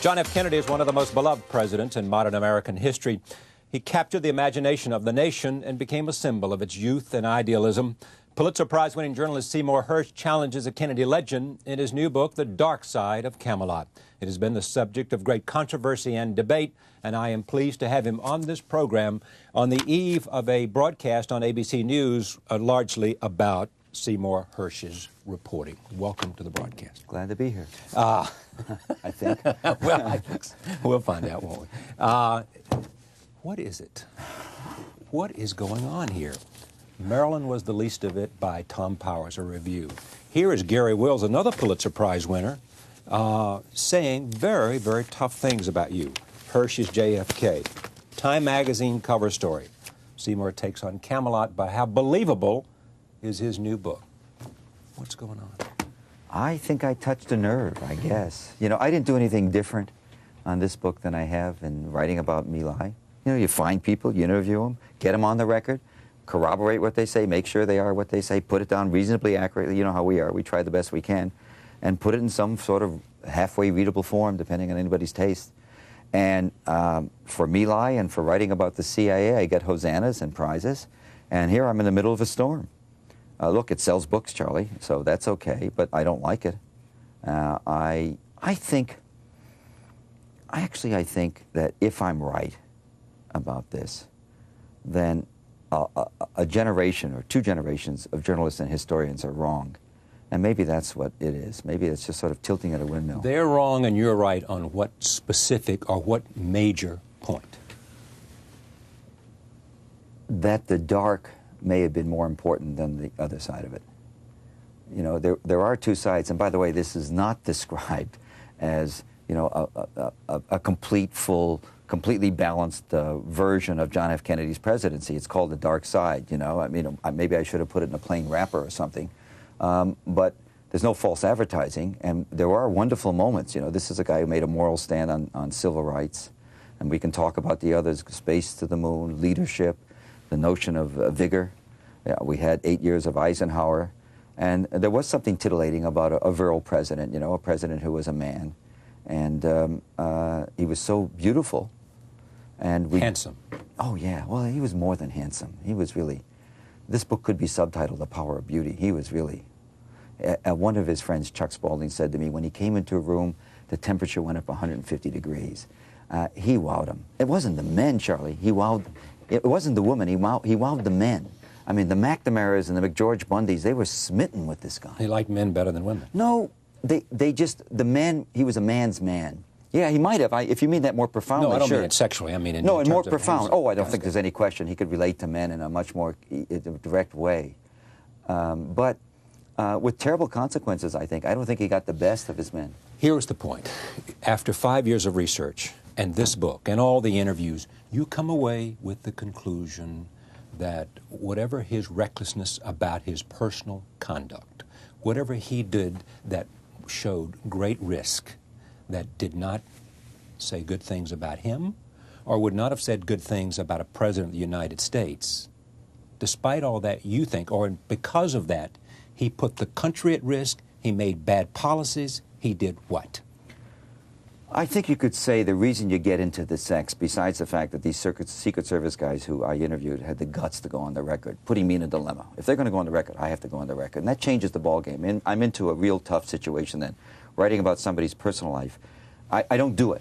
John F. Kennedy is one of the most beloved presidents in modern American history. He captured the imagination of the nation and became a symbol of its youth and idealism. Pulitzer Prize-winning journalist Seymour Hersh challenges a Kennedy legend in his new book, The Dark Side of Camelot. It has been the subject of great controversy and debate, and I am pleased to have him on this program on the eve of a broadcast on ABC News largely about Seymour Hersh's reporting. Welcome to the broadcast. Glad to be here. I think. Well, we'll find out, won't we? What is it? What is going on here? Marilyn was the least of it by Tom Powers, a review. Here is Gary Wills, another Pulitzer Prize winner, saying very, very tough things about you. Hersh is JFK. Time magazine cover story. Seymour takes on Camelot, but how believable is his new book? What's going on? I think I touched a nerve, I guess. You know, I didn't do anything different on this book than I have in writing about My Lai. You know, you find people, you interview them, get them on the record, corroborate what they say, make sure they are what they say, put it down reasonably accurately. You know how we are. We try the best we can, and put it in some sort of halfway readable form, depending on anybody's taste. And for My Lai and for writing about the CIA, I get hosannas and prizes. And here I'm in the middle of a storm. Look, it sells books, Charlie, so that's okay, but I don't like it. I think that if I'm right about this, then a generation or two generations of journalists and historians are wrong. And maybe that's what it is. Maybe it's just sort of tilting at a windmill. They're wrong and you're right on what specific or what major point? That the dark may have been more important than the other side of it. You know, there are two sides, and by the way, this is not described as, you know, a complete, full, completely balanced version of John F. Kennedy's presidency. It's called The Dark Side, you know. I mean, maybe I should have put it in a plain wrapper or something. But there's no false advertising, and there are wonderful moments. You know, this is a guy who made a moral stand on civil rights, and we can talk about the others: space to the moon, leadership, the notion of vigor. Yeah, we had 8 years of Eisenhower, and there was something titillating about a virile president, you know, a president who was a man. And he was so beautiful. And handsome. Oh, yeah. Well, he was more than handsome. He was really... This book could be subtitled The Power of Beauty. He was really... one of his friends, Chuck Spaulding, said to me, when he came into a room, the temperature went up 150 degrees. He wowed him. It wasn't the men, Charlie. He wowed... It wasn't the woman. He wowed the men. I mean, the McNamara's and the McGeorge Bundys, they were smitten with this guy. He liked men better than women. No, they just... The man, he was a man's man. Yeah, he might have. If you mean that more profoundly, no, I don't sure. mean it sexually. I mean in no, terms more of profound. Oh, I don't think there's any question. He could relate to men in a much more direct way. But with terrible consequences, I think. I don't think he got the best of his men. Here is the point. After 5 years of research and this book and all the interviews, you come away with the conclusion that whatever his recklessness about his personal conduct, whatever he did that showed great risk, that did not say good things about him or would not have said good things about a president of the United States, despite all that, you think, or because of that, he put the country at risk, he made bad policies, he did what? I think you could say the reason you get into the sex, besides the fact that these Secret Service guys who I interviewed had the guts to go on the record, putting me in a dilemma. If they're going to go on the record, I have to go on the record. And that changes the ballgame. And I'm into a real tough situation then. Writing about somebody's personal life, I don't do it.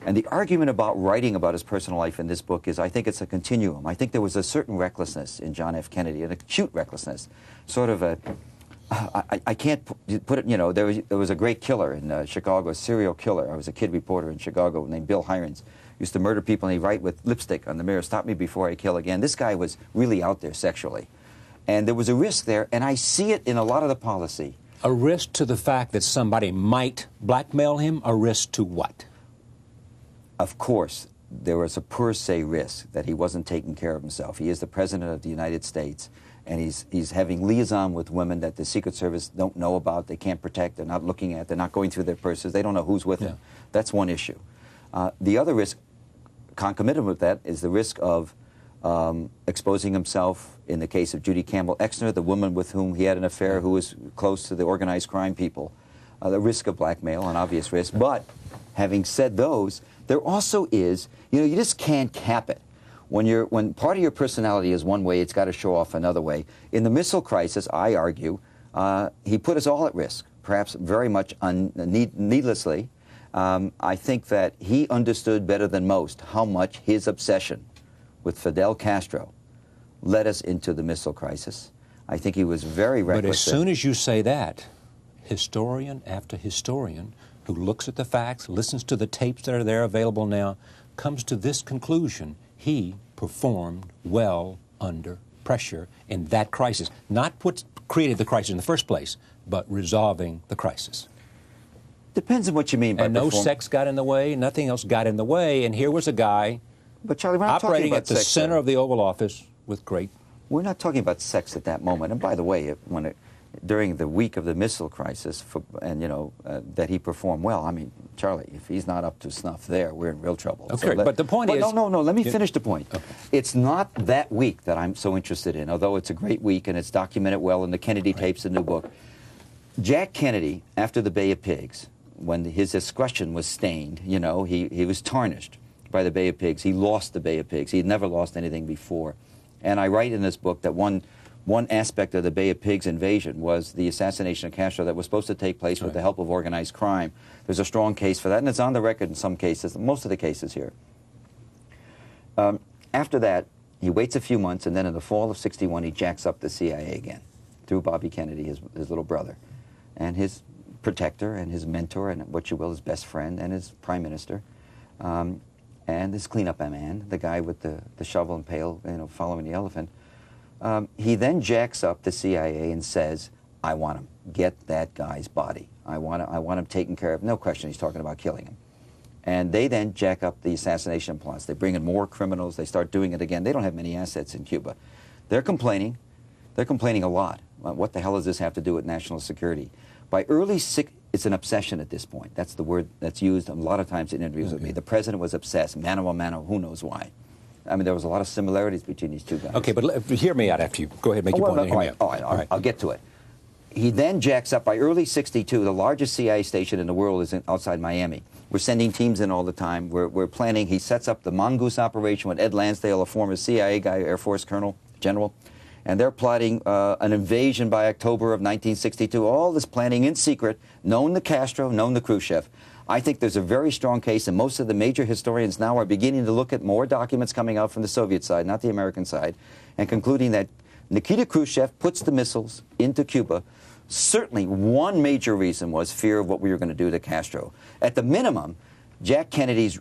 And the argument about writing about his personal life in this book is I think it's a continuum. I think there was a certain recklessness in John F. Kennedy, an acute recklessness, sort of a... I can't put it, you know, there was a great killer in Chicago, a serial killer. I was a kid reporter in Chicago named Bill Hirons. Used to murder people and he'd write with lipstick on the mirror, "Stop me before I kill again." This guy was really out there sexually. And there was a risk there, and I see it in a lot of the policy. A risk to the fact that somebody might blackmail him? A risk to what? Of course, there was a per se risk that he wasn't taking care of himself. He is the President of the United States. And he's having liaison with women that the Secret Service don't know about, they can't protect, they're not looking at, they're not going through their purses, they don't know who's with him. That's one issue. The other risk, concomitant with that, is the risk of exposing himself, in the case of Judith Exner, the woman with whom he had an affair who was close to the organized crime people, the risk of blackmail, an obvious risk. But having said those, there also is, you just can't cap it. When part of your personality is one way, it's got to show off another way. In the missile crisis, I argue, he put us all at risk, perhaps very much needlessly. I think that he understood better than most how much his obsession with Fidel Castro led us into the missile crisis. I think he was very reckless. But as soon as you say that, historian after historian who looks at the facts, listens to the tapes that are there available now, comes to this conclusion: he performed well under pressure in that crisis. Not what created the crisis in the first place, but resolving the crisis. Depends on what you mean by and no sex got in the way, nothing else got in the way, and here was a guy but Charlie, we're not operating talking about at the sex, center of the Oval Office with great... We're not talking about sex at that moment. And by the way, during the week of the missile crisis, that he performed well, I mean, Charlie, if he's not up to snuff there, we're in real trouble. Okay, so but the point is... No, let me finish the point. Okay. It's not that week that I'm so interested in, although it's a great week and it's documented well in the Kennedy tapes, the new book. Jack Kennedy, after the Bay of Pigs, when his discretion was stained, he was tarnished by the Bay of Pigs. He lost the Bay of Pigs. He had never lost anything before. And I write in this book that one aspect of the Bay of Pigs invasion was the assassination of Castro that was supposed to take place with the help of organized crime. There's a strong case for that, and it's on the record in some cases, most of the cases here. After that, he waits a few months, and then in the fall of '61, he jacks up the CIA again through Bobby Kennedy, his little brother, and his protector and his mentor and what you will, his best friend and his prime minister, and his cleanup man, the guy with the shovel and pail, following the elephant. He then jacks up the CIA and says, "I want him. Get that guy's body. I want him taken care of." No question, he's talking about killing him. And they then jack up the assassination plots. They bring in more criminals. They start doing it again. They don't have many assets in Cuba. They're complaining. They're complaining a lot. What the hell does this have to do with national security? By it's an obsession at this point. That's the word that's used a lot of times in interviews with me. The president was obsessed, mano a mano, who knows why. I mean, there was a lot of similarities between these two guys. Okay, but hear me out after you. Go ahead, make your point. All right, I'll get to it. He then jacks up, by early '62, the largest CIA station in the world is outside Miami. We're sending teams in all the time. We're planning. He sets up the Mongoose operation with Ed Lansdale, a former CIA guy, Air Force general. And they're plotting an invasion by October of 1962. All this planning in secret, known to Castro, known to Khrushchev. I think there's a very strong case, and most of the major historians now are beginning to look at more documents coming out from the Soviet side, not the American side, and concluding that Nikita Khrushchev puts the missiles into Cuba. Certainly one major reason was fear of what we were going to do to Castro. At the minimum, Jack Kennedy's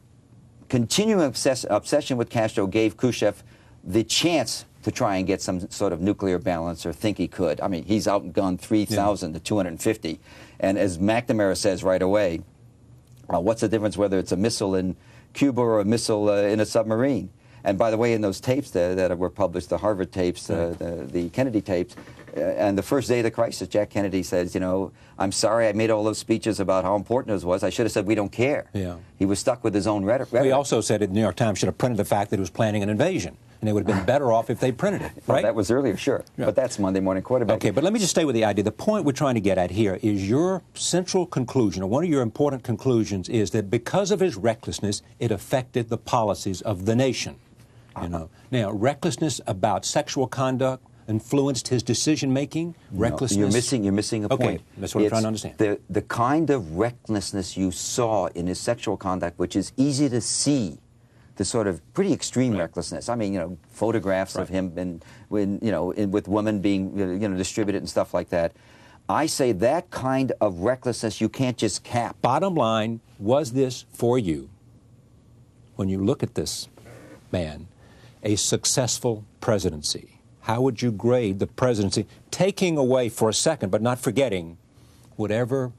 continuing obsession with Castro gave Khrushchev the chance to try and get some sort of nuclear balance, or think he could. I mean, he's outgunned 3,000 to 250. And as McNamara says right away, what's the difference whether it's a missile in Cuba or a missile in a submarine? And by the way, in those tapes that were published, the Harvard tapes, the Kennedy tapes, and the first day of the crisis, Jack Kennedy says, "I'm sorry I made all those speeches about how important it was. I should have said we don't care." Yeah. He was stuck with his own rhetoric. He also said the New York Times should have printed the fact that he was planning an invasion, and they would have been better off if they printed it, right? Well, that was earlier, sure. Yeah. But that's Monday morning quarterback. Okay, but let me just stay with the idea. The point we're trying to get at here is your central conclusion, or one of your important conclusions, is that because of his recklessness, it affected the policies of the nation. Now, recklessness about sexual conduct influenced his decision-making. Recklessness. You're missing a point. Okay, that's what I'm trying to understand. The kind of recklessness you saw in his sexual conduct, which is easy to see, the sort of pretty extreme recklessness. I mean, photographs of him with women being distributed and stuff like that. I say that kind of recklessness you can't just cap. Bottom line, was this for you, when you look at this man, a successful presidency? How would you grade the presidency, taking away for a second, but not forgetting, whatever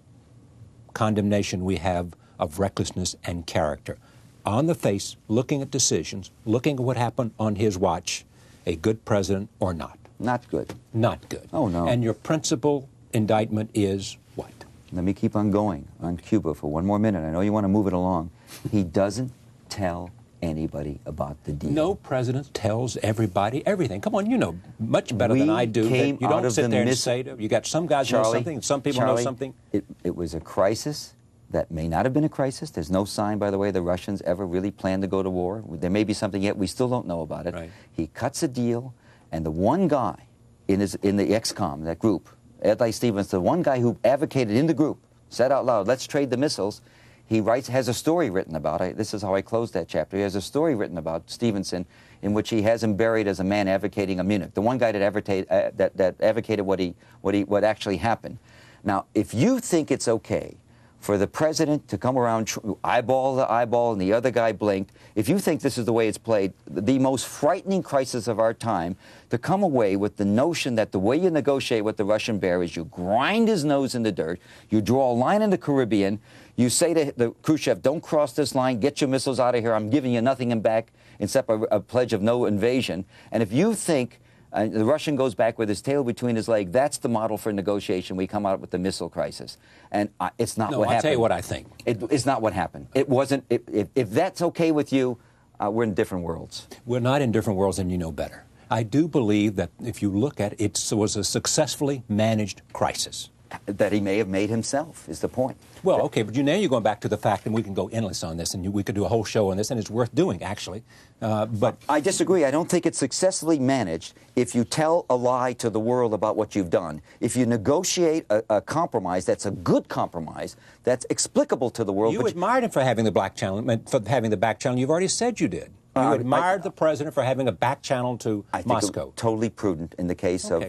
condemnation we have of recklessness and character? On the face, looking at decisions, looking at what happened on his watch, a good president or not? Not good. Not good. Oh, no. And your principal indictment is what? Let me keep on going on Cuba for one more minute. I know you want to move it along. He doesn't tell anybody about the deal. No president tells everybody everything. Come on, you know much better than I do. You don't sit there and say, you got some guys know something and some people know something. It was a crisis that may not have been a crisis. There's no sign, by the way, the Russians ever really planned to go to war. There may be something yet we still don't know about it. Right. He cuts a deal, and the one guy in the XCOM, that group, Ed Stevens, the one guy who advocated in the group, said out loud, let's trade the missiles. He has a story written about it. This is how I closed that chapter. He has a story written about Stevenson in which he has him buried as a man advocating a Munich, the one guy that advocated what actually happened. Now, if you think it's okay for the president to come around eyeball to eyeball and the other guy blinked, if you think this is the way it's played, the most frightening crisis of our time, to come away with the notion that the way you negotiate with the Russian bear is you grind his nose in the dirt, you draw a line in the Caribbean, you say to the Khrushchev, don't cross this line, get your missiles out of here, I'm giving you nothing back except a pledge of no invasion. And if you think the Russian goes back with his tail between his legs, that's the model for negotiation. We come out with the missile crisis. And it's not what happened. I'll tell you what I think. It's not what happened. It wasn't. If that's okay with you, we're in different worlds. We're not in different worlds, and you know better. I do believe that if you look at it, it was a successfully managed crisis. That he may have made himself, is the point. Well, okay, but now you're going back to the fact, and we can go endless on this, and we could do a whole show on this, and it's worth doing, actually. But I disagree. I don't think it's successfully managed if you tell a lie to the world about what you've done. If you negotiate a compromise that's a good compromise, that's explicable to the world. You admired him for having the back channel. You've already said you did. You admired the president for having a back channel to Moscow. Think totally prudent in the case of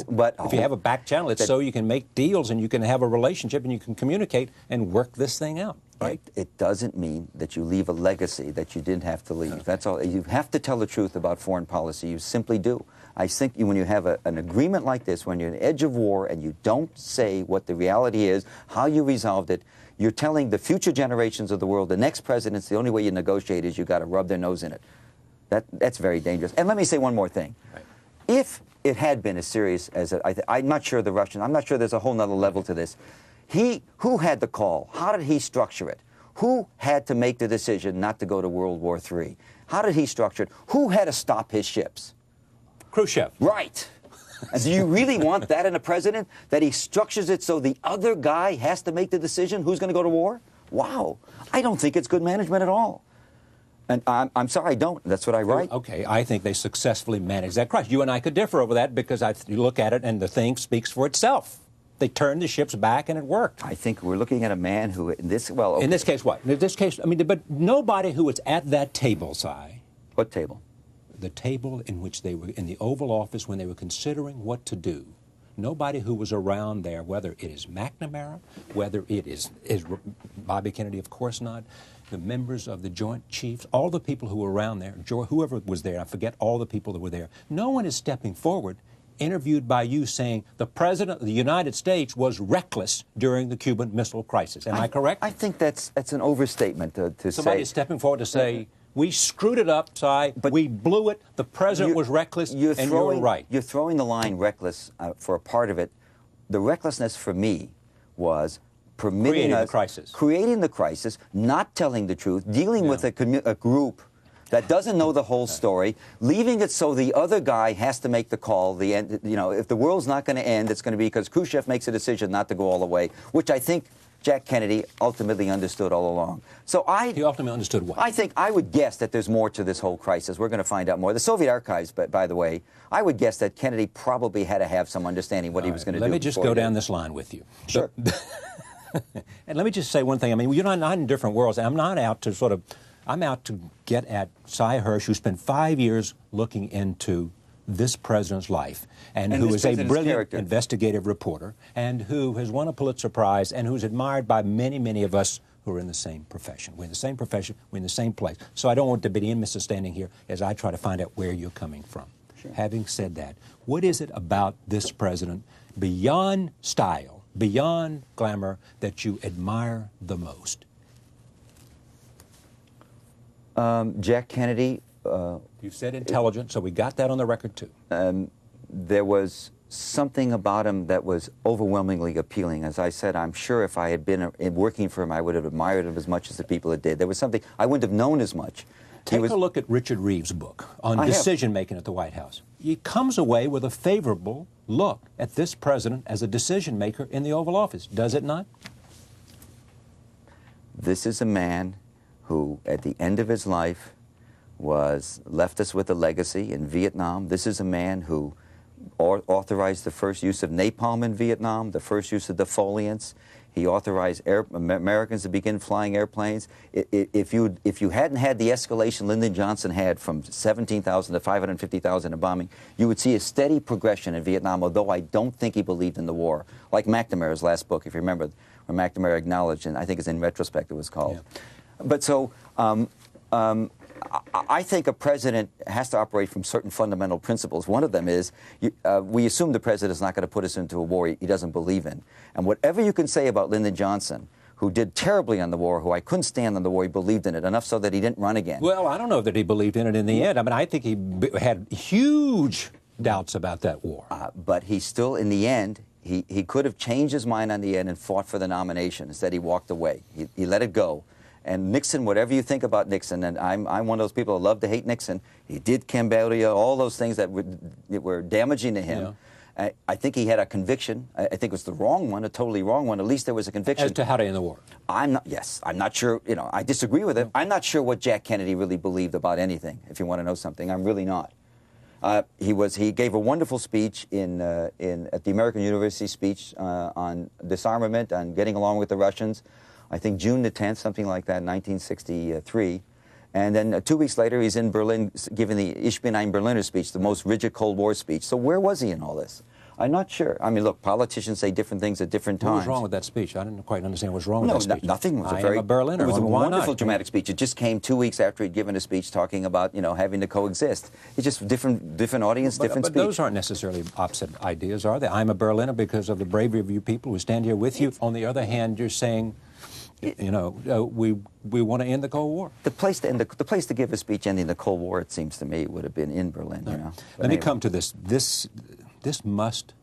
but if you have a back channel, it's so you can make deals and you can have a relationship and you can communicate and work this thing out. Right? It doesn't mean that you leave a legacy that you didn't have to leave. Okay. That's all. You have to tell the truth about foreign policy. You simply do. I think when you have an agreement like this, when you're on the edge of war and you don't say what the reality is, how you resolved it, you're telling the future generations of the world, the next presidents, the only way you negotiate is you got to rub their nose in it. That's very dangerous. And let me say one more thing. Right. If it had been as serious as I'm not sure the Russians, I'm not sure there's a whole nother level to this. Who had the call? How did he structure it? Who had to make the decision not to go to World War III? How did he structure it? Who had to stop his ships? Khrushchev. Right. And do you really want that in a president, that he structures it so the other guy has to make the decision who's going to go to war? Wow. I don't think it's good management at all. And I'm sorry, I don't. That's what I write. Okay, I think they successfully managed that crisis. You and I could differ over that because you look at it and the thing speaks for itself. They turned the ships back and it worked. I think we're looking at a man who, in this case, what? In this case, I mean, but nobody who was at that table, Si. What table? The table in which they were in the Oval Office when they were considering what to do. Nobody who was around there, whether it is McNamara, whether it is Bobby Kennedy, of course not, the members of the Joint Chiefs, all the people who were around there, whoever was there, I forget all the people that were there. No one is stepping forward, interviewed by you, saying the President of the United States was reckless during the Cuban Missile Crisis. Am I correct? I think that's an overstatement to say. Somebody is stepping forward to say, we screwed it up, Si. But we blew it. The president was reckless, and you're right. You're throwing the line reckless for a part of it. The recklessness for me was creating the crisis, not telling the truth, dealing with a group that doesn't know the whole story, leaving it so the other guy has to make the call. If the world's not going to end, it's going to be because Khrushchev makes a decision not to go all the way, which I think Jack Kennedy ultimately understood all along. He ultimately understood what? I would guess that there's more to this whole crisis. We're going to find out more. The Soviet archives, by the way, I would guess that Kennedy probably had to have some understing what he was going to do. Let me just go down this line with you. Sure. And let me just say one thing. I mean, you're not in different worlds. I'm not out to I'm out to get at Seymour Hersh, who spent 5 years looking into this president's life, and who is a brilliant investigative reporter, and who has won a Pulitzer Prize, and who's admired by many, many of us who are in the same profession. We're in the same profession. We're in the same place. So I don't want to be misunderstanding here as I try to find out where you're coming from. Sure. Having said that, what is it about this president, beyond style, beyond glamour, that you admire the most? Jack Kennedy. You said intelligent, so we got that on the record, too. There was something about him that was overwhelmingly appealing. As I said, I'm sure if I had been working for him, I would have admired him as much as the people that did. There was something I wouldn't have known as much Take a look at Richard Reeves' book on decision-making at the White House. He comes away with a favorable look at this president as a decision-maker in the Oval Office, does it not? This is a man who, at the end of his life, left us with a legacy in Vietnam. This is a man who authorized the first use of napalm in Vietnam, the first use of defoliants. He authorized Americans to begin flying airplanes. If you hadn't had the escalation Lyndon Johnson had from 17,000 to 550,000 in bombing, you would see a steady progression in Vietnam, although I don't think he believed in the war. Like McNamara's last book, if you remember, where McNamara acknowledged, and I think it's In Retrospect it was called. Yeah. But so, I think a president has to operate from certain fundamental principles. One of them is we assume the president is not going to put us into a war he doesn't believe in. And whatever you can say about Lyndon Johnson, who did terribly on the war, who I couldn't stand on the war, he believed in it enough so that he didn't run again. Well, I don't know that he believed in it in the end. I mean, I think he had huge doubts about that war. But he still, in the end, he could have changed his mind on the end and fought for the nomination. Instead, he walked away. He let it go. And Nixon, whatever you think about Nixon, and I'm one of those people who love to hate Nixon, he did Cambodia, all those things that were damaging to him. Yeah. I think he had a conviction. I think it was the wrong one, a totally wrong one. At least there was a conviction. As to how to end the war. I'm not sure, you know, I disagree with it. I'm not sure what Jack Kennedy really believed about anything, if you want to know something. I'm really not. He gave a wonderful speech at the American University speech on disarmament, on getting along with the Russians. I think June the 10th, something like that, 1963. And then 2 weeks later, he's in Berlin giving the Ich bin ein Berliner speech, the most rigid Cold War speech. So where was he in all this? I'm not sure. I mean, look, politicians say different things at different times. What was wrong with that speech? I didn't quite understand what's wrong with that speech. Nothing. It was I am a Berliner. It was a wonderful, dramatic speech. It just came 2 weeks after he'd given a speech talking about, you know, having to coexist. It's just different audience, different speech. But those aren't necessarily opposite ideas, are they? I'm a Berliner because of the bravery of you people who stand here with you. On the other hand, you're saying, you know, we want to end the Cold War. The place to give a speech ending the Cold War, it seems to me, would have been in Berlin. You know. Let me come to this. This must.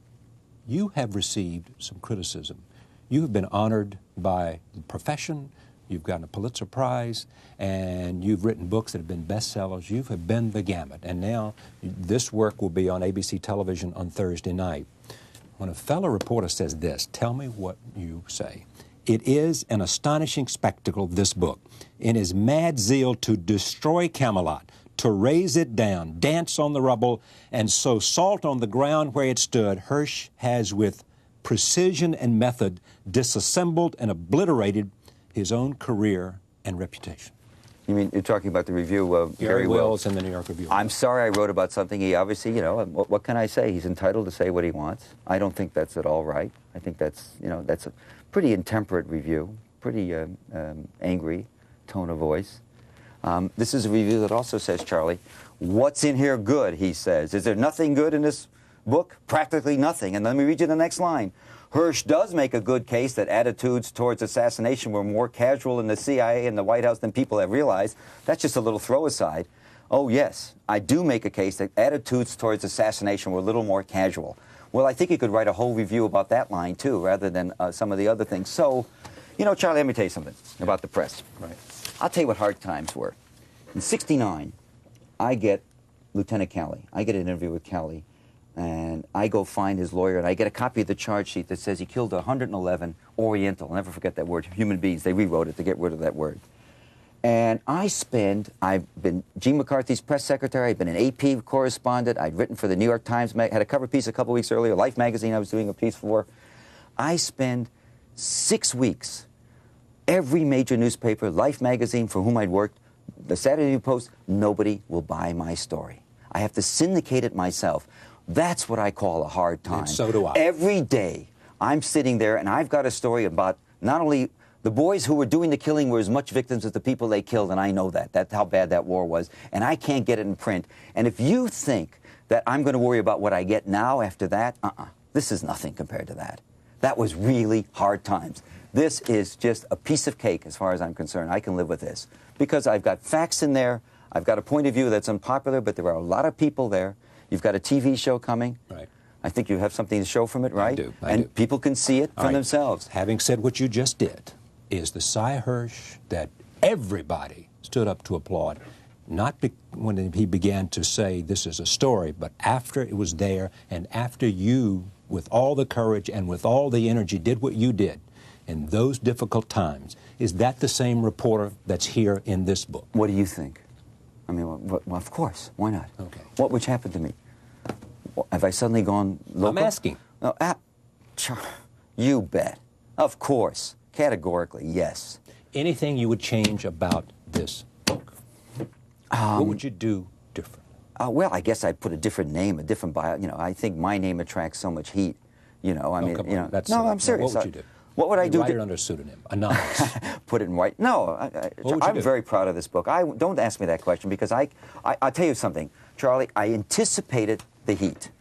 You have received some criticism. You have been honored by the profession. You've gotten a Pulitzer Prize, and you've written books that have been bestsellers. You have been the gamut, and now this work will be on ABC television on Thursday night. When a fellow reporter says this, tell me what you say. It is an astonishing spectacle, this book, in his mad zeal to destroy Camelot, to raise it down, dance on the rubble, and sow salt on the ground where it stood. Hersh has, with precision and method, disassembled and obliterated his own career and reputation. You mean, you're talking about the review of Gary Wills in the New York Review. I'm sorry I wrote about something he obviously, you know, what can I say? He's entitled to say what he wants. I don't think that's at all right. I think that's, you know, that's a pretty intemperate review, pretty angry tone of voice. This is a review that also says, Charlie, what's in here good, he says. Is there nothing good in this book? Practically nothing. And let me read you the next line. Hersh does make a good case that attitudes towards assassination were more casual in the CIA and the White House than people have realized. That's just a little throw-aside. Oh, yes, I do make a case that attitudes towards assassination were a little more casual. Well, I think you could write a whole review about that line, too, rather than some of the other things. So, you know, Charlie, let me tell you something about the press. Right. I'll tell you what hard times were. In '69, I get Lieutenant Calley. I get an interview with Calley, and I go find his lawyer, and I get a copy of the charge sheet that says he killed 111 Oriental, I'll never forget that word, human beings. They rewrote it to get rid of that word. And I've been Gene McCarthy's press secretary, I've been an AP correspondent, I'd written for the New York Times, had a cover piece a couple weeks earlier, Life magazine I was doing a piece for. I spend 6 weeks, every major newspaper, Life magazine for whom I'd worked, the Saturday Evening Post, nobody will buy my story. I have to syndicate it myself. That's what I call a hard time. And so do I. Every day, I'm sitting there, and I've got a story about not only the boys who were doing the killing were as much victims as the people they killed, and I know that. That's how bad that war was, and I can't get it in print. And if you think that I'm going to worry about what I get now after that, this is nothing compared to that. That was really hard times. This is just a piece of cake as far as I'm concerned. I can live with this because I've got facts in there. I've got a point of view that's unpopular, but there are a lot of people there. You've got a TV show coming. Right. I think you have something to show from it, right? I do. And people can see it for themselves. Having said what you just did, is the Cy Hersh that everybody stood up to applaud. not when he began to say this is a story, but after it was there and after you, with all the courage and with all the energy, did what you did in those difficult times. Is that the same reporter that's here in this book? What do you think? I mean, well, of course. Why not? Okay. Which happened to me? Have I suddenly gone local? I'm asking. No, you bet. Of course. Categorically, yes. Anything you would change about this book? What would you do different? Well, I guess I'd put a different name, a different bio. You know, I think my name attracts so much heat. You know, I mean, come on. you know. That's No, silly. I'm serious. What would you do? What would I do? Write it under a pseudonym, anonymous. Put it in white. No, I'm very proud of this book. Don't ask me that question because I'll tell you something, Charlie. I anticipated the heat.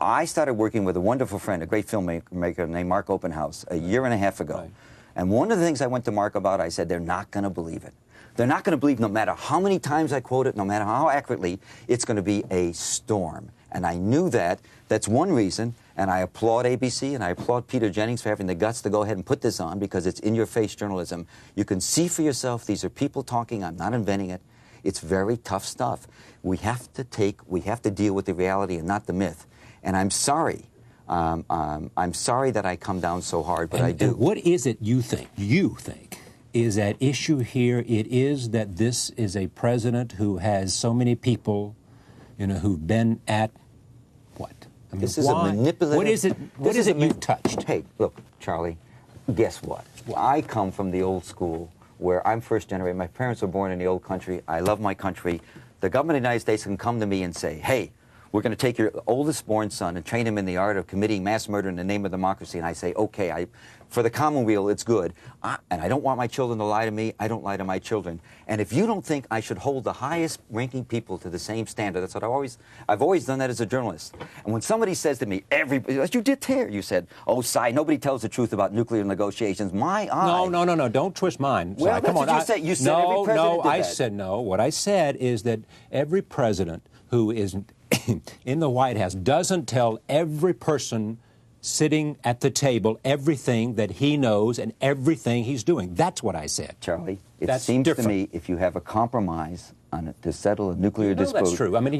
I started working with a wonderful friend, a great filmmaker named Mark Oppenhaus, a year and a half ago. Right. And one of the things I went to Mark about, I said, they're not going to believe it. They're not going to believe no matter how many times I quote it, no matter how accurately, it's going to be a storm. And I knew that. That's one reason. And I applaud ABC and I applaud Peter Jennings for having the guts to go ahead and put this on because it's in-your-face journalism. You can see for yourself, these are people talking. I'm not inventing it. It's very tough stuff. We have to deal with the reality and not the myth. And I'm sorry. I'm sorry that I come down so hard, but I do. And what is it you think is at issue here? It is that this is a president who has so many people, you know, who've been at what? I mean, this is a manipulative... What is it you've touched? Hey, look, Charlie, guess what? I come from the old school where I'm first generation. My parents were born in the old country. I love my country. The government of the United States can come to me and say, hey, we're going to take your oldest born son and train him in the art of committing mass murder in the name of democracy. And I say, okay, for the commonweal, it's good. And I don't want my children to lie to me. I don't lie to my children. And if you don't think I should hold the highest ranking people to the same standard, that's what I've always done that as a journalist. And when somebody says to me, as you did here, you said, oh, Cy, nobody tells the truth about nuclear negotiations. No, don't twist mine. Well, Cy, that's come on. What you said. You said every president did that. Said no. What I said is that every president who is in the White House doesn't tell every person sitting at the table everything that he knows and everything he's doing. That's what I said. Charlie, it seems to me if you have a compromise on it to settle a nuclear dispute... That's true. I mean,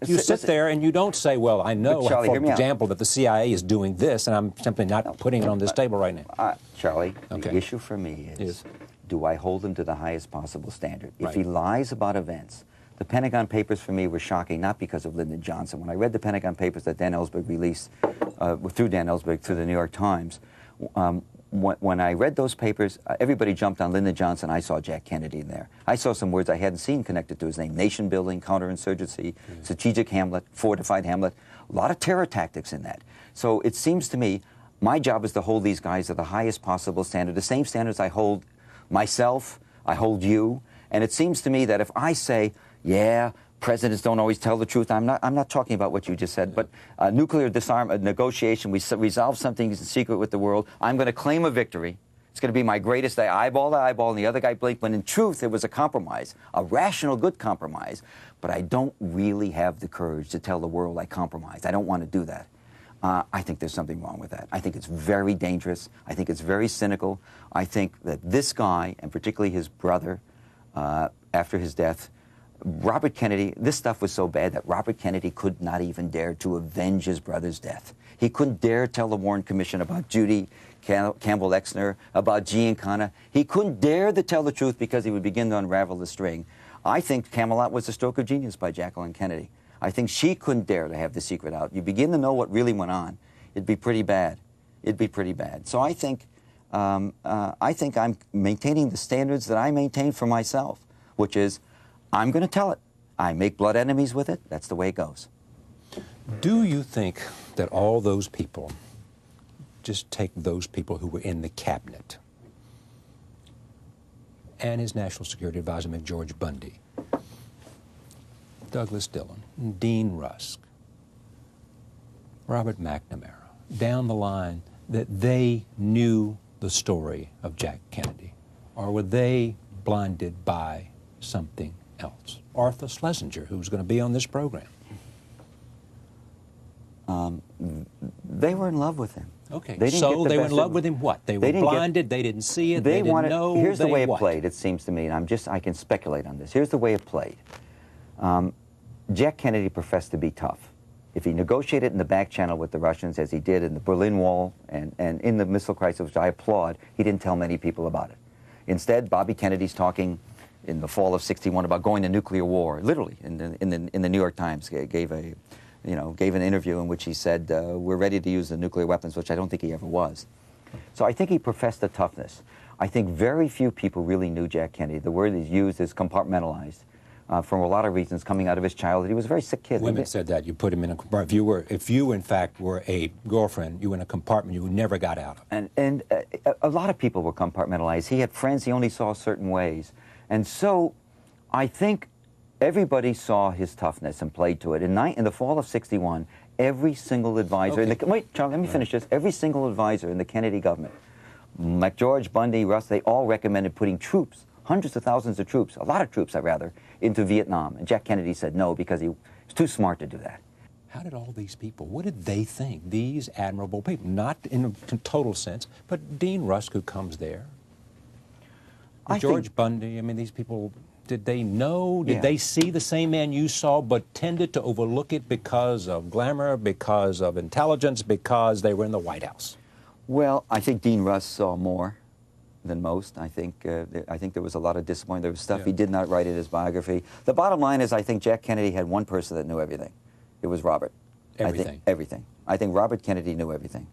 you sit there and you don't say, well, I know, Charlie, for example, that the CIA is doing this, and I'm simply not putting it on this table right now. Charlie, the issue for me is, do I hold him to the highest possible standard? Right. If he lies about events... The Pentagon Papers for me were shocking, not because of Lyndon Johnson. When I read the Pentagon Papers that Dan Ellsberg released, through Dan Ellsberg, through the New York Times, when I read those papers, everybody jumped on Lyndon Johnson. I saw Jack Kennedy in there. I saw some words I hadn't seen connected to his name: nation building, counterinsurgency, strategic Hamlet, fortified Hamlet. A lot of terror tactics in that. So it seems to me my job is to hold these guys to the highest possible standard, the same standards I hold myself, I hold you. And it seems to me that if I say, yeah, presidents don't always tell the truth. I'm not talking about what you just said, but nuclear disarm negotiation, we resolve something in secret with the world. I'm going to claim a victory. It's going to be my greatest day, eyeball to eyeball, and the other guy blinked, when in truth it was a compromise, a rational, good compromise. But I don't really have the courage to tell the world I compromised. I don't want to do that. I think there's something wrong with that. I think it's very dangerous. I think it's very cynical. I think that this guy, and particularly his brother, after his death, Robert Kennedy, this stuff was so bad that Robert Kennedy could not even dare to avenge his brother's death. He couldn't dare tell the Warren Commission about Judy Campbell Exner, about Giancana. He couldn't dare to tell the truth because he would begin to unravel the string. I think Camelot was a stroke of genius by Jacqueline Kennedy. I think she couldn't dare to have the secret out. You begin to know what really went on, it'd be pretty bad. It'd be pretty bad. So I think I'm maintaining the standards that I maintain for myself, which is, I'm going to tell it. I make blood enemies with it. That's the way it goes. Do you think that all those people, just take those people who were in the cabinet, and his National Security Advisor, George Bundy, Douglas Dillon, Dean Rusk, Robert McNamara, down the line, that they knew the story of Jack Kennedy? Or were they blinded by something else? Arthur Schlesinger, who's going to be on this program. They were in love with him. Okay, They didn't so get the they were in best love of- with him. What? They were They didn't blinded. They didn't see it. They didn't know. Here's the way it what? played. It seems to me, and I can speculate on this. Here's the way it played. Jack Kennedy professed to be tough. If he negotiated in the back channel with the Russians, as he did in the Berlin Wall and in the Missile Crisis, which I applaud, he didn't tell many people about it. Instead, Bobby Kennedy's talking in the fall of '61 about going to nuclear war. Literally, in the New York Times, gave an interview in which he said, "We're ready to use the nuclear weapons," which I don't think he ever was. So I think he professed the toughness. I think very few people really knew Jack Kennedy. The word he's used is compartmentalized. For a lot of reasons coming out of his childhood. He was a very sick kid. Women said that. You put him in a compartment. If you in fact were a girlfriend, you were in a compartment you never got out of. And a lot of people were compartmentalized. He had friends he only saw certain ways. And so I think everybody saw his toughness and played to it. In the fall of '61, every single advisor... Okay. Wait, Charlie, let me finish this. Every single advisor in the Kennedy government, McGeorge, Bundy, Russ, they all recommended putting troops, hundreds of thousands of troops, a lot of troops, rather, into Vietnam. And Jack Kennedy said no because he was too smart to do that. How did all these people, what did they think? These admirable people, not in a total sense, but Dean Rusk, who comes there, George Bundy, I mean, these people, did they know? Did they see the same man you saw but tended to overlook it because of glamour, because of intelligence, because they were in the White House? Well, I think Dean Rusk saw more than most. I think there was a lot of disappointment. There was stuff he did not write in his biography. The bottom line is I think Jack Kennedy had one person that knew everything. It was Robert. Everything. Everything. I think Robert Kennedy knew everything.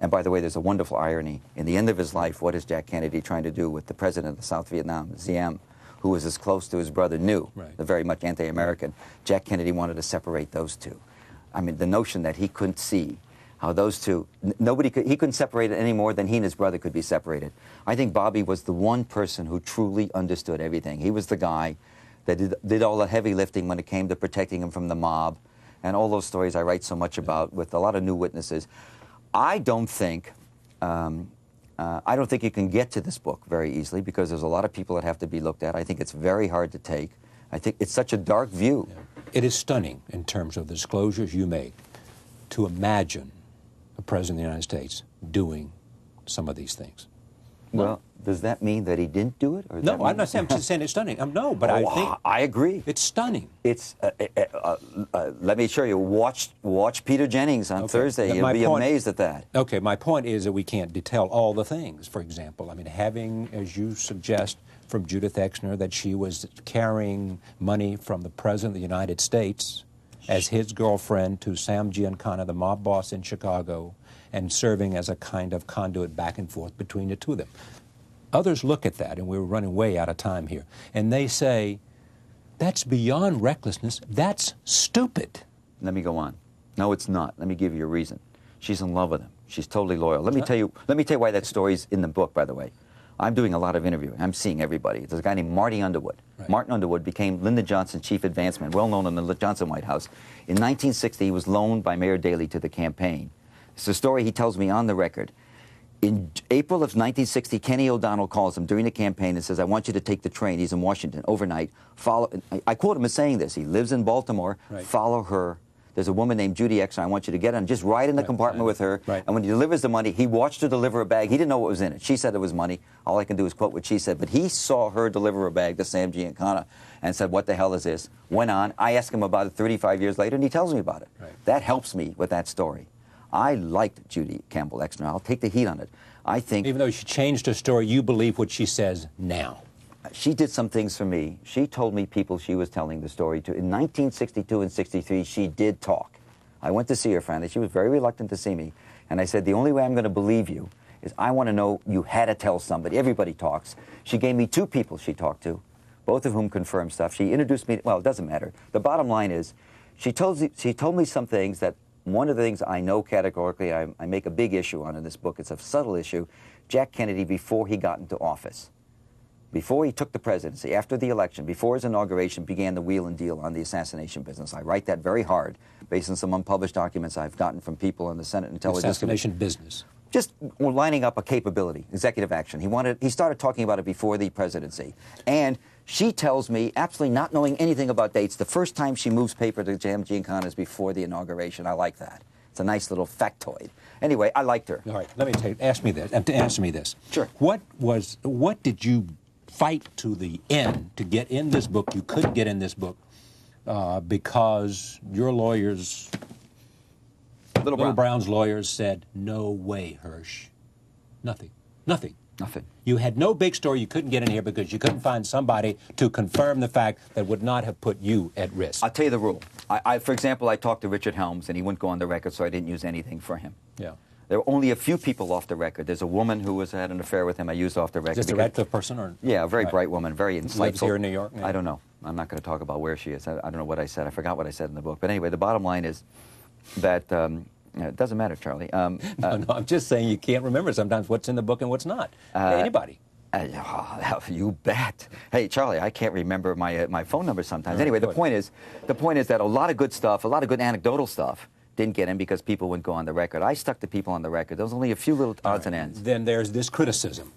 And by the way, there's a wonderful irony. In the end of his life, what is Jack Kennedy trying to do with the president of South Vietnam, Diem, who was as close to his brother New, the very much anti-American? Jack Kennedy wanted to separate those two. I mean, the notion that he couldn't see how those two, he couldn't separate it any more than he and his brother could be separated. I think Bobby was the one person who truly understood everything. He was the guy that did all the heavy lifting when it came to protecting him from the mob and all those stories I write so much about with a lot of new witnesses. I don't think you can get to this book very easily because there's a lot of people that have to be looked at. I think it's very hard to take. I think it's such a dark view. It is stunning in terms of the disclosures you make to imagine the President of the United States doing some of these things. Well, does that mean that he didn't do it? Or no, I'm not saying. I'm just saying it's stunning. No, but I think I agree. It's stunning. It's. Let me show you. Watch Peter Jennings on Thursday. You'll be amazed at that. Okay, my point is that we can't detail all the things. For example, I mean, having, as you suggest, from Judith Exner, that she was carrying money from the President of the United States as his girlfriend to Sam Giancana, the mob boss in Chicago, and serving as a kind of conduit back and forth between the two of them. Others look at that, and we're running way out of time here, and they say, that's beyond recklessness, that's stupid. Let me go on. No, it's not. Let me give you a reason. She's in love with him. She's totally loyal. Let me tell you why that story's in the book, by the way. I'm doing a lot of interviewing. I'm seeing everybody. There's a guy named Marty Underwood. Right. Martin Underwood became Lyndon Johnson's chief advancement, well known in the Johnson White House. In 1960, he was loaned by Mayor Daley to the campaign. It's a story he tells me on the record. In April of 1960, Kenny O'Donnell calls him during the campaign and says, I want you to take the train. He's in Washington overnight. I quote him as saying this. He lives in Baltimore. Right. Follow her. There's a woman named Judith Exner. I want you to get on. Just ride in the compartment with her. Right. And when he delivers the money, he watched her deliver a bag. He didn't know what was in it. She said it was money. All I can do is quote what she said. But he saw her deliver a bag to Sam Giancana and said, what the hell is this? Went on. I asked him about it 35 years later, and he tells me about it. Right. That helps me with that story. I liked Judy Campbell Exner. I'll take the heat on it. I think... Even though she changed her story, you believe what she says now. She did some things for me. She told me people she was telling the story to. In 1962 and 63, she did talk. I went to see her finally. She was very reluctant to see me. And I said, the only way I'm going to believe you is I want to know you had to tell somebody. Everybody talks. She gave me two people she talked to, both of whom confirmed stuff. She introduced me, well, it doesn't matter. The bottom line is, she told me some things that, one of the things I know categorically, I make a big issue on in this book, it's a subtle issue, Jack Kennedy, before he got into office, before he took the presidency, after the election, before his inauguration, began the wheel and deal on the assassination business. I write that very hard, based on some unpublished documents I've gotten from people in the Senate Intelligence Committee. Assassination business. Just lining up a capability, executive action. He started talking about it before the presidency. And she tells me, absolutely not knowing anything about dates, the first time she moves paper to Sam Giancana is before the inauguration. I like that. It's a nice little factoid. Anyway, I liked her. All right, let me tell you, answer me this. Sure. What did you fight to the end to get in this book you couldn't get in this book because your lawyers, Little Brown's lawyers said, no way, Hersh. Nothing. You had no big story you couldn't get in here because you couldn't find somebody to confirm the fact that would not have put you at risk. I'll tell you the rule. For example, I talked to Richard Helms, and he wouldn't go on the record, so I didn't use anything for him. Yeah. There were only a few people off the record. There's a woman who had an affair with him I used off the record. Is this a Radcliffe person? Or? Yeah, a very bright woman, very insightful. Lives here in New York? Yeah. I don't know. I'm not going to talk about where she is. I don't know what I said. I forgot what I said in the book. But anyway, the bottom line is that it doesn't matter, Charlie. No, I'm just saying you can't remember sometimes what's in the book and what's not. Anybody. You bet. Hey, Charlie, I can't remember my phone number sometimes. Right, anyway, the point is that a lot of good stuff, a lot of good anecdotal stuff, didn't get in because people wouldn't go on the record. I stuck to people on the record. There was only a few little odds and ends. Then there's this criticism.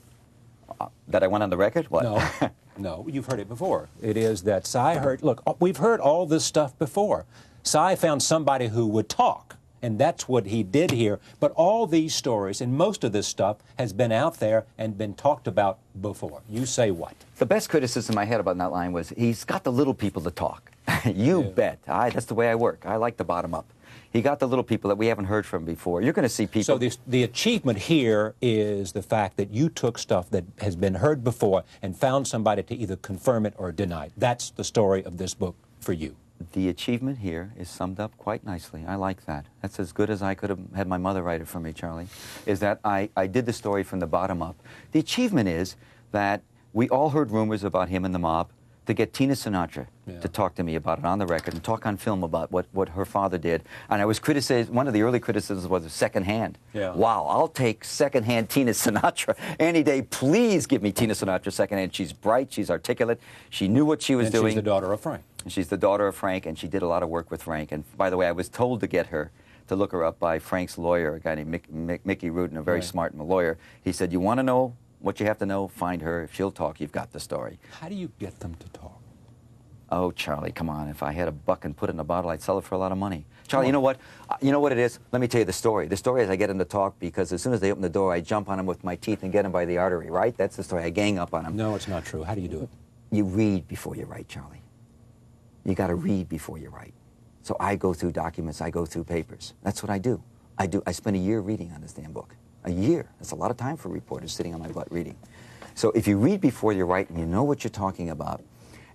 That I went on the record? What? No, no, you've heard it before. It is that Cy heard, look, we've heard all this stuff before. Cy found somebody who would talk, and that's what he did here. But all these stories and most of this stuff has been out there and been talked about before. You say what? The best criticism I had about that line was he's got the little people to talk. You bet. That's the way I work. I like the bottom up. He got the little people that we haven't heard from before. You're going to see people. So the achievement here is the fact that you took stuff that has been heard before and found somebody to either confirm it or deny it. That's the story of this book for you. The achievement here is summed up quite nicely. I like that. That's as good as I could have had my mother write it for me, Charlie, is that I did the story from the bottom up. The achievement is that we all heard rumors about him and the mob, to get Tina Sinatra to talk to me about it on the record and talk on film about what her father did. And I was criticized, one of the early criticisms was secondhand. Yeah. Wow, I'll take secondhand Tina Sinatra any day. Please give me Tina Sinatra secondhand. She's bright, she's articulate, she knew what she was doing. She's the daughter of Frank. She's the daughter of Frank, and she did a lot of work with Frank. And by the way, I was told to get her, to look her up by Frank's lawyer, a guy named Mickey Rudin, a very smart lawyer. He said, you want to know what you have to know? Find her. If she'll talk, you've got the story. How do you get them to talk? Oh, Charlie, come on. If I had a buck and put it in a bottle, I'd sell it for a lot of money. Charlie, you know what? You know what it is? Let me tell you the story. The story is I get them to talk because as soon as they open the door, I jump on them with my teeth and get them by the artery, right? That's the story. I gang up on them. No, it's not true. How do you do it? You read before you write, Charlie. You got to read before you write. So I go through documents. I go through papers. That's what I do. I spend a year reading on this damn book. A year. That's a lot of time for reporters sitting on my butt reading. So if you read before you write and you know what you're talking about,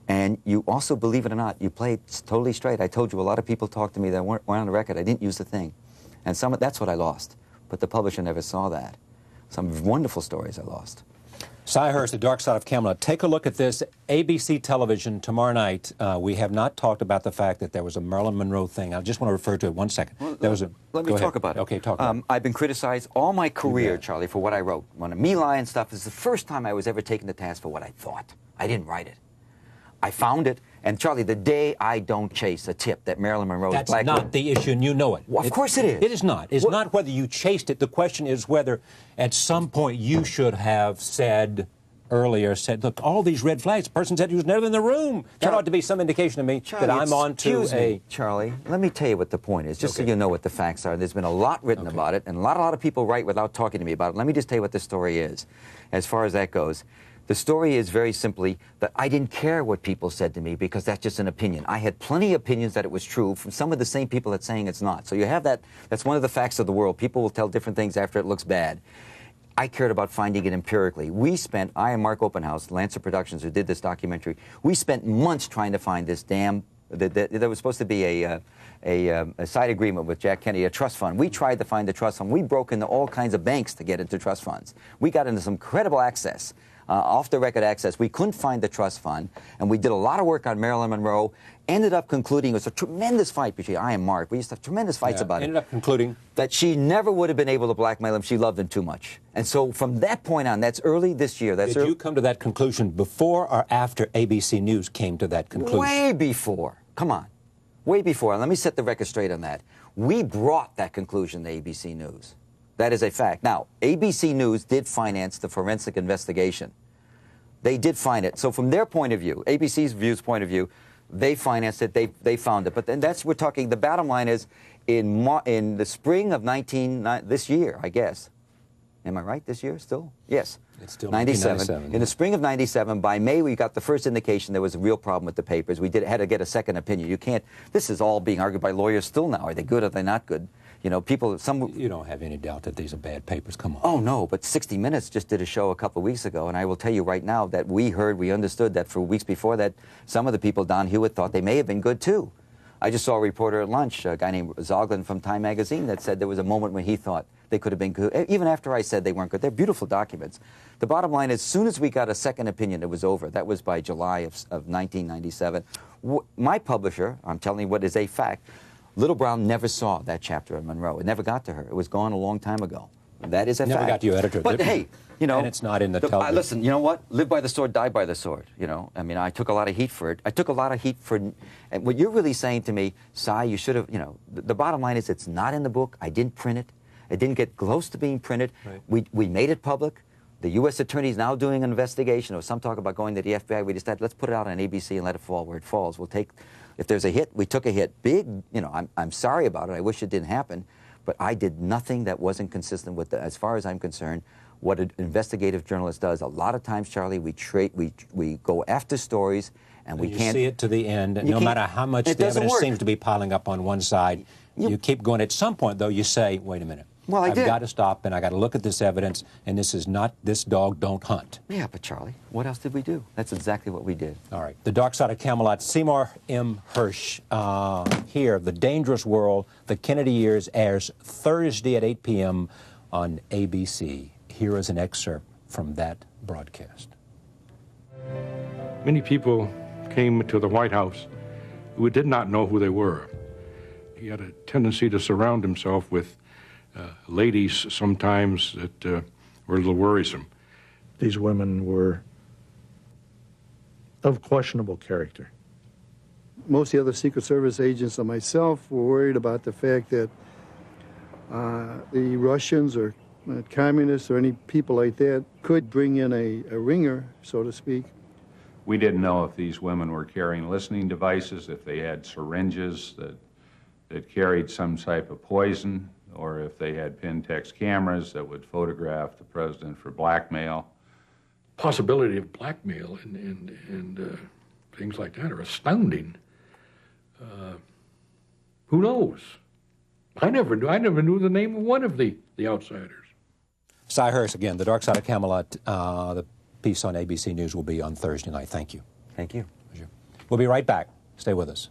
and you also, believe it or not, you play it totally straight. I told you a lot of people talked to me that weren't on the record. I didn't use the thing. And that's what I lost. But the publisher never saw that. Some wonderful stories I lost. Cy Hersh, The Dark Side of Camelot. Take a look at this. ABC television tomorrow night. We have not talked about the fact that there was a Marilyn Monroe thing. I just want to refer to it 1 second. Well, let me talk about it. Okay, talk about it. I've been criticized all my career, Charlie, for what I wrote. When the Me Lion stuff is the first time I was ever taken to task for what I thought. I didn't write it. I found it, and Charlie, the day I don't chase a tip that Marilyn Monroe is black. That's not the issue, and you know it. Well, of course it is. It is not. It's not whether you chased it. The question is whether at some point you should have said, look, all these red flags. The person said he was never in the room. That ought to be some indication to me Charlie, that I'm on to a... Charlie, let me tell you what the point is, just so you know what the facts are. There's been a lot written about it, and a lot of people write without talking to me about it. Let me just tell you what the story is, as far as that goes. The story is very simply that I didn't care what people said to me because that's just an opinion. I had plenty of opinions that it was true from some of the same people that's saying it's not. So you have that. That's one of the facts of the world. People will tell different things after it looks bad. I cared about finding it empirically. I and Mark Oppenhaus, Lancer Productions, who did this documentary, we spent months trying to find this damn... There was supposed to be a side agreement with Jack Kennedy, a trust fund. We tried to find the trust fund. We broke into all kinds of banks to get into trust funds. We got into some credible access. Off-the-record access. We couldn't find the trust fund, and we did a lot of work on Marilyn Monroe. Ended up concluding it was a tremendous fight between I and Mark. We used to have tremendous fights about it. Ended up concluding that she never would have been able to blackmail him. She loved him too much. And so from that point on, that's early this year. Did you come to that conclusion before or after ABC News came to that conclusion? Way before. Come on. Way before. And let me set the record straight on that. We brought that conclusion to ABC News. That is a fact. Now, ABC News did finance the forensic investigation. They did find it. So from their point of view, ABC's point of view, they financed it, they found it. But then we're talking, the bottom line is, in the spring of this year, I guess. Am I right? This year still? Yes. It's still 97. In the spring of 97, by May, we got the first indication there was a real problem with the papers. We had to get a second opinion. You can't. This is all being argued by lawyers still now. Are they good? Are they not good? You know, people. You don't have any doubt that these are bad papers. Come on. Oh no, but 60 Minutes just did a show a couple of weeks ago, and I will tell you right now that we understood that for weeks before that, some of the people, Don Hewitt, thought they may have been good too. I just saw a reporter at lunch, a guy named Zoglin from Time Magazine, that said there was a moment when he thought they could have been good, even after I said they weren't good. They're beautiful documents. The bottom line is, as soon as we got a second opinion, it was over. That was by July of 1997. My publisher, I'm telling you what is a fact, Little Brown never saw that chapter of Monroe. It never got to her. It was gone a long time ago. That is a fact. Never got to your editor. But hey, you know, and it's not in the television. Listen, you know what? Live by the sword, die by the sword. You know, I mean, I took a lot of heat for it. I took a lot of heat for, and what you're really saying to me, Cy, you should have, you know, the bottom line is it's not in the book. I didn't print it. It didn't get close to being printed. Right. We made it public. The U.S. Attorney is now doing an investigation. There was some talk about going to the FBI. We decided, let's put it out on ABC and let it fall where it falls. We'll take, if there's a hit, we took a hit. Big, you know, I'm sorry about it. I wish it didn't happen. But I did nothing that wasn't consistent with, as far as I'm concerned, what an investigative journalist does. A lot of times, Charlie, we go after stories, and we can't see it to the end. No matter how much the evidence seems to be piling up on one side, you keep going. At some point, though, you say, wait a minute. Well, I've got to stop, and I got to look at this evidence, and this is not, this dog don't hunt. Yeah, but Charlie, what else did we do? That's exactly what we did. All right. The Dark Side of Camelot, Seymour M. Hersh, here, The Dangerous World, The Kennedy Years, airs Thursday at 8 p.m. on ABC. Here is an excerpt from that broadcast. Many people came to the White House who did not know who they were. He had a tendency to surround himself with ladies sometimes that were a little worrisome. These women were of questionable character. Most of the other Secret Service agents and myself were worried about the fact that the Russians or communists or any people like that could bring in a ringer, so to speak. We didn't know if these women were carrying listening devices, if they had syringes that carried some type of poison, or if they had Pentax cameras that would photograph the president for blackmail. Possibility of blackmail and things like that are astounding. Who knows? I never knew the name of one of the outsiders. Cy Hersh, again, The Dark Side of Camelot. The piece on ABC News will be on Thursday night. Thank you. Thank you. We'll be right back. Stay with us.